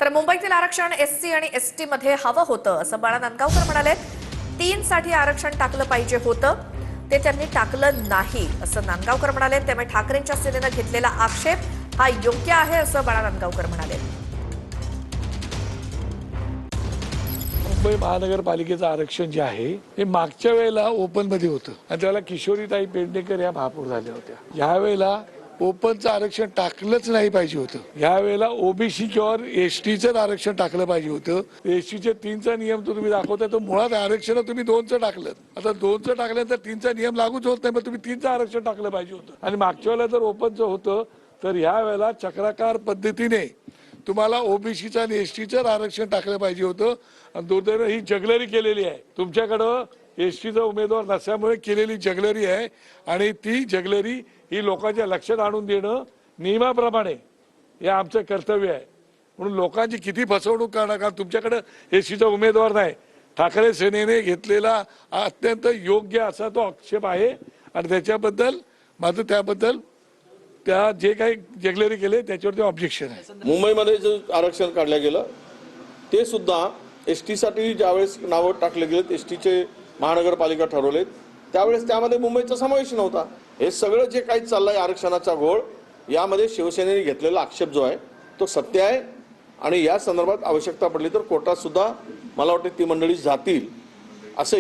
तर मुंबईतील आरक्षण एससी आणि एसटी मध्ये हवं होतं असं बाळा नांदगावकर म्हणाले। 3 साठी आरक्षण टाकलं पाहिजे होतं, ते त्यांनी टाकलं नाही असं नांदगावकर म्हणाले। त्यामुळे ठाकरेंच्या सेनेनं घेतलेला आक्षेप हा योग्य आहे असं बाळा नांदगावकर म्हणाले। मुंबई महानगरपालिकेचं आरक्षण जे आहे हे मागच्या वेळेला ओपन मध्ये होतं आणि त्याला किशोरीताई पेडणेकर या महापौर झाल्या होत्या। यावेळेला ओपनचं आरक्षण टाकलंच नाही पाहिजे होतं। यावेळेला ओबीसी किंवा एसटीचं आरक्षण टाकलं पाहिजे होतं। एसटीचे 3चा नियम तुम्ही दाखवताय, तर मुळात आरक्षण तुम्ही 2चं टाकलं। आता 2चं टाकल्यानंतर 3चा नियम लागूच होत नाही, पण तुम्ही 3चं आरक्षण टाकलं पाहिजे होतं। आणि मागच्या वेळेला जर ओपनचं होतं तर ह्या वेळेला चक्राकार पद्धतीने तुम्हाला ओबीसीचं आणि एसटीचं आरक्षण टाकलं पाहिजे होतं। आणि दुर्दैव ही जगलरी केलेली आहे तुमच्याकडं। एसटीचा उमेदवार नसल्यामुळे केलेली जगलरी आहे आणि ती जगलरी ही लोकांच्या लक्षात आणून देणं नियमाप्रमाणे हे आमचं कर्तव्य आहे। म्हणून लोकांची किती फसवणूक करणार, कारण तुमच्याकडे एसटीचा उमेदवार नाही। ठाकरे सेनेने घेतलेला अत्यंत योग्य असा तो आक्षेप आहे आणि त्याच्याबद्दल माझं त्याबद्दल त्या जे काही जगलरी केले त्याच्यावरती ऑब्जेक्शन आहे। मुंबईमध्ये जे आरक्षण काढलं गेलं ते सुद्धा एसटीसाठी ज्यावेळेस नावं टाकले गेलेत, एसटीचे महानगरपालिका ठरवलेत त्यावेळेस त्यामध्ये मुंबईचा समावेश नव्हता। हे सगळं जे काही चाललंय आरक्षणाचा घोळ, यामध्ये शिवसेनेने घेतलेला आक्षेप जो आहे तो सत्य आहे आणि या संदर्भात आवश्यकता पडली तर कोर्टात सुद्धा मला वाटतं ती मंडळी जातील असं